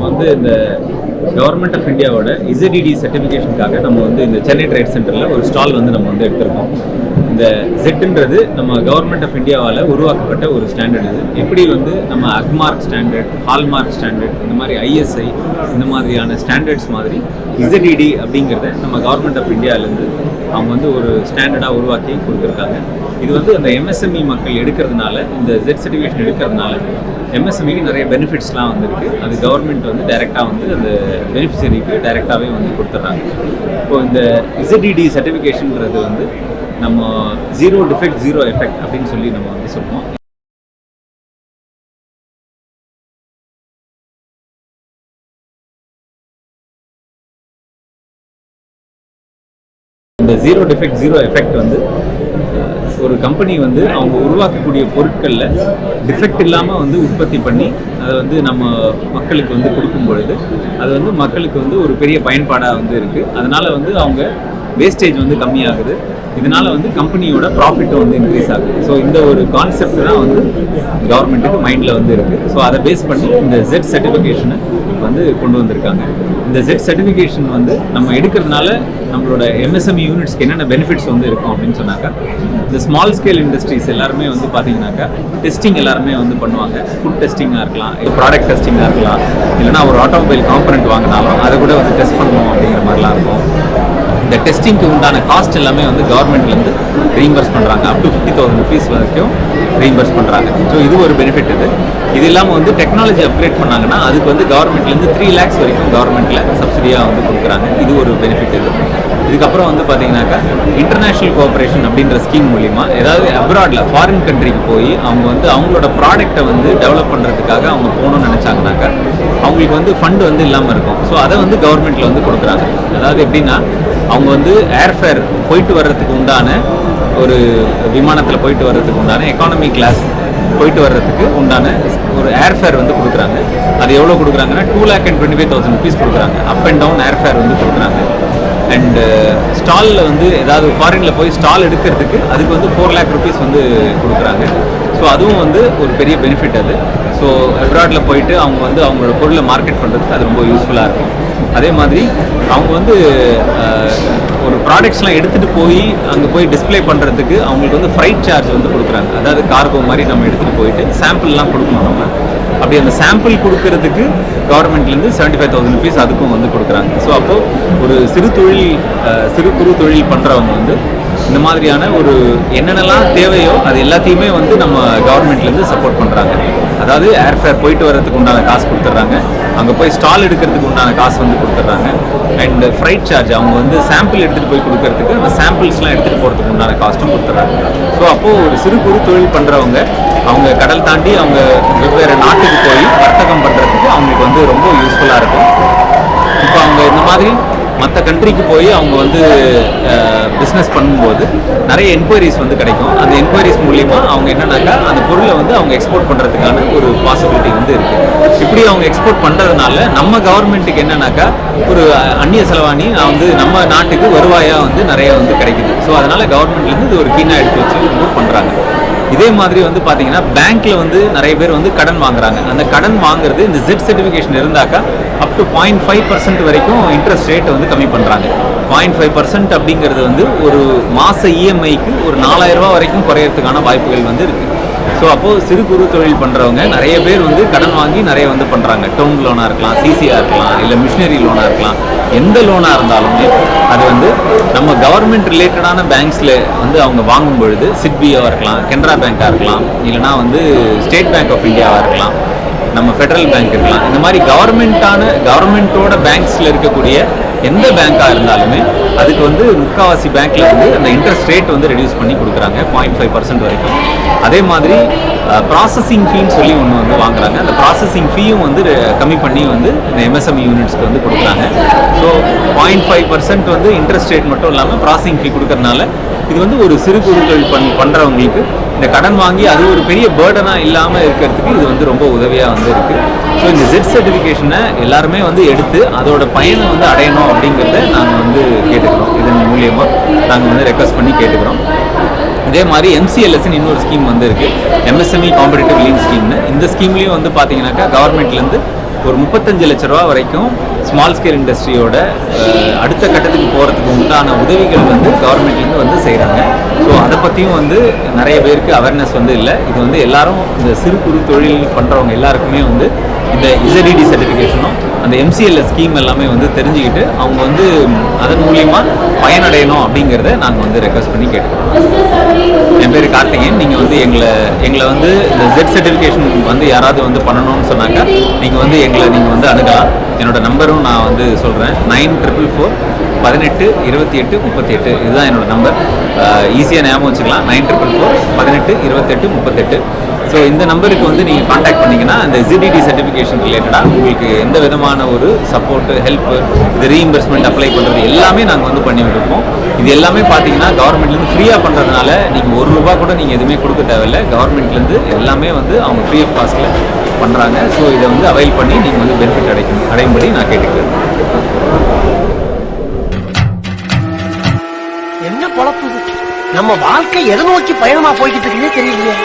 வந்து இந்த government of இந்தியாவோட இசடிடி சர்டிஃபிகேஷனுக்காக நம்ம வந்து இந்த சென்னை ட்ரேட் சென்டரில் ஒரு ஸ்டால் வந்து நம்ம வந்து எடுத்திருக்கோம். இந்த ஜெட்ன்றது நம்ம கவர்மெண்ட் ஆஃப் இந்தியாவால் உருவாக்கப்பட்ட ஒரு ஸ்டாண்டர்ட். இது எப்படி வந்து நம்ம அக்மார்க் ஸ்டாண்டர்ட், ஹால்மார்க் ஸ்டாண்டர்ட், இந்த மாதிரி ஐஎஸ்ஐ இந்த மாதிரியான ஸ்டாண்டர்ட்ஸ் மாதிரி இசடிடி அப்படிங்கிறத நம்ம கவர்மெண்ட் ஆஃப் இந்தியாவிலேருந்து அவங்க வந்து ஒரு ஸ்டாண்டர்டாக உருவாக்கி கொடுத்துருக்காங்க. இது வந்து அந்த எம்எஸ்எம்இ மக்கள் எடுக்கிறதுனால, இந்த ஜெட் சர்டிஃபிகேஷன் எடுக்கிறதுனால எம்எஸ்எம்இக்கு நிறைய பெனிஃபிட்ஸ்லாம் வந்துருக்கு. அது கவர்மெண்ட் வந்து டைரெக்டாக வந்து அந்த பெனிஃபிஷரிக்கு டைரெக்டாகவே வந்து கொடுத்துட்றாங்க. இப்போது இந்த இசடிடி சர்டிஃபிகேஷன்றது வந்து நம்ம ஜீரோ டிஃபெக்ட் ஜீரோ எஃபெக்ட் அப்படின்னு சொல்லி நம்ம வந்து சொல்லுவோம். இந்த ஜீரோ டிஃபெக்ட் ஜீரோ எஃபெக்ட் வந்து ஒரு கம்பெனி வந்து அவங்க உருவாக்கக்கூடிய பொருட்களில் டிஃபெக்ட் இல்லாமல் வந்து உற்பத்தி பண்ணி அதை வந்து நம்ம மக்களுக்கு வந்து கொடுக்கும் பொழுது அது வந்து மக்களுக்கு வந்து ஒரு பெரிய பயன்பாடாக வந்து இருக்குது. அதனால் வந்து அவங்க வேஸ்டேஜ் வந்து கம்மியாகுது. இதனால் வந்து கம்பெனியோட ப்ராஃபிட்டும் வந்து இன்க்ரீஸ் ஆகுது. ஸோ இந்த ஒரு கான்செப்ட் தான் வந்து கவர்மெண்ட்டுக்கு மைண்டில் வந்து இருக்குது. ஸோ அதை பேஸ் பண்ணி இந்த ஜெட் சர்டிஃபிகேஷனை வந்து கொண்டு வந்திருக்காங்க. இந்த ஜெட் சர்டிஃபிகேஷன் வந்து நம்ம எடுக்கிறதுனால நம்மளோட எம்எஸ்எம்இ யூனிட்ஸ்க்கு என்னென்ன பெனிஃபிட்ஸ் வந்து இருக்கும் அப்படின்னு சொன்னாக்கா, இந்த ஸ்மால் ஸ்கேல் இண்டஸ்ட்ரீஸ் எல்லாருமே வந்து பார்த்தீங்கன்னாக்கா டெஸ்டிங் எல்லாருமே வந்து பண்ணுவாங்க. ஃபுட் டெஸ்டிங்காக இருக்கலாம், ப்ராடக்ட் டெஸ்டிங்காக இருக்கலாம், இல்லைனா ஒரு ஆட்டோமொபைல் காம்பனண்ட் வாங்கினாலும் அதை கூட வந்து டெஸ்ட் பண்ணணும் அப்படிங்கிற மாதிரிலாம் இருக்கும். இந்த டெஸ்டிங்க்கு உண்டான காஸ்ட் எல்லாமே வந்து கவர்மெண்ட்லேருந்து ரீஇம்பர்ஸ் பண்ணுறாங்க. அப் டு 50,000 rupees வரைக்கும் ரீஇம்பர்ஸ் பண்ணுறாங்க. ஸோ இது ஒரு பெனிஃபிட். இது இல்லாமல் வந்து டெக்னாலஜி அப்கிரேட் பண்ணாங்கன்னா அதுக்கு வந்து கவர்மெண்ட்லேருந்து 3 lakhs வரைக்கும் கவர்மெண்ட்டில் சப்சிடியாக வந்து கொடுக்குறாங்க. இது ஒரு பெனிஃபிட். இதுக்கப்புறம் வந்து பார்த்தீங்கன்னாக்கா இன்டர்நேஷ்னல் கோஆப்ரேஷன் அப்படின்ற ஸ்கீம் மூலிமா ஏதாவது அப்ராடில் ஃபாரின் கண்ட்ரிக்கு போய் அவங்க வந்து அவங்களோட ப்ராடக்டை வந்து டெவலப் பண்ணுறதுக்காக அவங்க போகணும்னு நினச்சாங்கனாக்கா அவங்களுக்கு வந்து ஃபண்டு வந்து இல்லாமல் இருக்கும். ஸோ அதை வந்து கவர்மெண்ட்டில் வந்து கொடுக்குறாங்க. அதாவது எப்படின்னா அவங்க வந்து ஏர்ஃபேர் போயிட்டு வர்றதுக்கு உண்டான ஒரு விமானத்தில் போயிட்டு வர்றதுக்கு உண்டான எக்கானமி கிளாஸ் போயிட்டு வர்றதுக்கு உண்டான ஒரு ஏர்ஃபேர் வந்து கொடுக்குறாங்க. அது எவ்வளோ கொடுக்குறாங்கன்னா 2,25,000 rupees கொடுக்குறாங்க. அப் அண்ட் டவுன் ஏர்ஃபேர் வந்து கொடுக்குறாங்க. அண்டு ஸ்டாலில் வந்து ஏதாவது ஃபாரினில் போய் ஸ்டால் எடுக்கிறதுக்கு அதுக்கு வந்து 4 lakh rupees வந்து கொடுக்குறாங்க. ஸோ அதுவும் வந்து ஒரு பெரிய பெனிஃபிட். அது ஸோ அப்ராடில் போயிட்டு அவங்க வந்து அவங்களோட பொருளை மார்க்கெட் பண்ணுறதுக்கு அது ரொம்ப யூஸ்ஃபுல்லாக இருக்கும். அதே மாதிரி அவங்க வந்து ஒரு ப்ராடக்ட்ஸ்லாம் எடுத்துகிட்டு போய் அங்கே போய் டிஸ்பிளே பண்ணுறதுக்கு அவங்களுக்கு வந்து ஃப்ரைட் சார்ஜ் வந்து கொடுக்குறாங்க. அதாவது கார்கோ மாதிரி நம்ம எடுத்துகிட்டு போயிட்டு சாம்பிள்லாம் கொடுக்கணும். நம்ம அப்படி அந்த சாம்பிள் கொடுக்கறதுக்கு கவர்மெண்ட்லேருந்து 75,000 rupees அதுக்கும் வந்து கொடுக்குறாங்க. ஸோ அப்போது ஒரு சிறு குறு தொழில் பண்ணுறவங்க வந்து இந்த மாதிரியான ஒரு என்னென்னலாம் தேவையோ அது எல்லாத்தையுமே வந்து நம்ம கவர்மெண்ட்லேருந்து சப்போர்ட் பண்ணுறாங்க. அதாவது ஏர்ஃபேர் போயிட்டு வர்றதுக்கு உண்டான காசு கொடுத்துட்றாங்க, அங்கே போய் ஸ்டால் எடுக்கிறதுக்கு உண்டான காசு வந்து கொடுத்துட்றாங்க. அண்ட் ஃப்ரைட் சார்ஜ் அவங்க வந்து சாம்பிள் எடுத்துகிட்டு போய் கொடுக்கறதுக்கு அந்த சாம்பிள்ஸ்லாம் எடுத்துகிட்டு போகிறதுக்கு உண்டான காஸ்ட்டும் கொடுத்துட்றாங்க. ஸோ அப்போது ஒரு சிறு குறு தொழில் பண்ணுறவங்க அவங்க கடல் தாண்டி அவங்க வெவ்வேறு நாட்டுக்கு போய் வர்த்தகம் பண்ணுறதுக்கு அவங்களுக்கு வந்து ரொம்ப யூஸ்ஃபுல்லாக இருக்கும். இப்போ அவங்க இந்த மாதிரி மற்ற கண்ட்ரிக்கு போய் அவங்க வந்து பிஸ்னஸ் பண்ணும்போது நிறைய என்கொயரிஸ் வந்து கிடைக்கும். அந்த என்கொயரிஸ் மூலிமா அவங்க என்னன்னாக்கா அந்த பொருளை வந்து அவங்க எக்ஸ்போர்ட் பண்ணுறதுக்கான ஒரு பாசிபிலிட்டி வந்து இருக்குது. இப்படி அவங்க எக்ஸ்போர்ட் பண்ணுறதுனால நம்ம கவர்மெண்ட்டுக்கு என்னன்னாக்கா ஒரு அந்நிய செலவாணி வந்து நம்ம நாட்டுக்கு வருவாயாக வந்து நிறைய வந்து கிடைக்குது. ஸோ அதனால் கவர்மெண்ட்லேருந்து இது ஒரு கீனாக எடுத்து வச்சு வந்து பண்ணுறாங்க. இதே மாதிரி வந்து பார்த்தீங்கன்னா பேங்க்கில் வந்து நிறைய பேர் வந்து கடன் வாங்குறாங்க. அந்த கடன் வாங்குறது இந்த ஜெட் சர்டிஃபிகேஷன் இருந்தாக்கா அப் டு 0.5% வரைக்கும் இன்ட்ரெஸ்ட் ரேட்டை வந்து கம்மி பண்ணுறாங்க. 0.5% அப்படிங்கிறது வந்து ஒரு மாத இஎம்ஐக்கு ஒரு 4,000 ரூபா வரைக்கும் குறையறதுக்கான வாய்ப்புகள் வந்து இருக்குது. ஸோ அப்போது சிறு குறு தொழில் பண்ணுறவங்க நிறைய பேர் வந்து கடன் வாங்கி நிறைய வந்து பண்ணுறாங்க. டவுன் லோனாக இருக்கலாம், சிசியாக இருக்கலாம், இல்லை மிஷினரி லோனாக இருக்கலாம். எந்த லோனாக இருந்தாலுமே அது வந்து நம்ம கவர்மெண்ட் ரிலேட்டடான பேங்க்ஸில் வந்து அவங்க வாங்கும் பொழுது சிட்பியாக இருக்கலாம், கெனரா பேங்காக இருக்கலாம், இல்லைனா வந்து ஸ்டேட் பேங்க் ஆஃப் இந்தியாவாக இருக்கலாம், நம்ம ஃபெடரல் பேங்க் இருக்கலாம். இந்த மாதிரி கவர்மெண்ட்டோட பேங்க்ஸில் இருக்கக்கூடிய எந்த பேங்காக இருந்தாலுமே அதுக்கு வந்து முக்கால்வாசி பேங்க்கில் வந்து அந்த இன்ட்ரெஸ்ட் ரேட் வந்து ரெடியூஸ் பண்ணி கொடுக்குறாங்க 0.5% வரைக்கும். அதே மாதிரி ப்ராசஸிங் ஃபீன்னு சொல்லி ஒன்று வந்து வாங்குறாங்க. அந்த ப்ராசஸிங் ஃபீயும் வந்து கம்மி பண்ணி வந்து இந்த எம்எஸ்எம்இ யூனிட்ஸ்க்கு வந்து கொடுக்குறாங்க. ஸோ 0.5% வந்து இன்ட்ரெஸ்ட் ரேட் மட்டும் இல்லாமல் ப்ராசஸிங் ஃபீ கொடுக்கறதுனால இது வந்து ஒரு சிறு குறு தொழில் பண்ணுறவங்களுக்கு இந்த கடன் வாங்கி அது ஒரு பெரிய பேர்டனாக இல்லாமல் இருக்கிறதுக்கு இது வந்து ரொம்ப உதவியாக வந்து இருக்குது. ஸோ இந்த ஜெட் சர்டிஃபிகேஷனை எல்லாருமே வந்து எடுத்து அதோட பயனை வந்து அடையணும் அப்படிங்கிறத நாங்கள் வந்து கேட்டுக்கிறோம். இதன் மூலியமாக நாங்கள் வந்து ரெக்வஸ்ட் பண்ணி கேட்டுக்கிறோம். இதே மாதிரி எம்சிஎல்எஸ்ன்னு இன்னொரு ஸ்கீம் வந்து இருக்குது, எம்எஸ்எம்இ காம்படிட்டிவ் லீன் ஸ்கீம்னு. இந்த ஸ்கீம்லேயும் வந்து பார்த்தீங்கன்னாக்கா கவர்மெண்ட்லேருந்து ஒரு 35 லட்ச ரூபா வரைக்கும் ஸ்மால் ஸ்கேல் இண்டஸ்ட்ரியோட அடுத்த கட்டத்துக்கு போகிறதுக்கு உண்டான உதவிகள் வந்து கவர்மெண்ட்லேருந்து வந்து செய்கிறாங்க. ஸோ அதை பற்றியும் வந்து நிறைய பேருக்கு அவேர்னஸ் வந்து இல்லை. இது வந்து எல்லாரும் இந்த சிறு குறு தொழில் பண்ணுறவங்க எல்லாருக்குமே வந்து இந்த இசடிடி சர்டிஃபிகேஷனும் அந்த எம்சிஎல்எஸ் ஸ்கீம் எல்லாமே வந்து தெரிஞ்சுக்கிட்டு அவங்க வந்து அதன் மூலிமா பயனடையணும் அப்படிங்கிறத நாங்கள் வந்து ரெக்வஸ்ட் பண்ணி கேட்டுக்கிறோம். என் பேர் கார்த்திகேயன். நீங்கள் வந்து எங்களை வந்து இந்த ஜெட் சர்டிஃபிகேஷன் வந்து யாராவது வந்து பண்ணணும்னு சொன்னாக்க நீங்கள் வந்து நீங்கள் வந்து அணுகலாம். என்னோட நம்பரும் நான் வந்து சொல்கிறேன், 9444 18 28 38. இதுதான் என்னோட நம்பர். ஈஸியாக ஞாபகம் வச்சுக்கலாம், 9444 18 28 38. ஸோ இந்த நம்பருக்கு வந்து நீங்கள் காண்டாக்ட் பண்ணிங்கன்னா அந்த ZDD சர்டிஃபிகேஷன் ரிலேட்டடாக உங்களுக்கு எந்த விதமான ஒரு சப்போர்ட்டு, ஹெல்ப்பு, இது ரீஇம்பர்ஸ்மெண்ட் அப்ளை பண்ணுறது எல்லாமே நாங்கள் வந்து பண்ணி கொடுப்போம். இது எல்லாமே பார்த்தீங்கன்னா கவர்மெண்ட்லேருந்து ஃப்ரீயாக பண்ணுறதுனால நீங்கள் ₹1 கூட நீங்கள் எதுவுமே கொடுக்க தேவையில்லை. கவர்மெண்ட்லேருந்து எல்லாமே வந்து அவங்க ஃப்ரீ ஆஃப் காஸ்ட்டில் பண்ணுறாங்க. ஸோ இதை வந்து அவைல் பண்ணி நீங்கள் வந்து பெனிஃபிட் அடையும்படி நான் கேட்டுக்கிறேன். என்ன பொழப்பு நம்ம வாழ்க்கை எதை நோக்கி பயணமா போய்கிட்டு இருக்குன்னே தெரியலையே.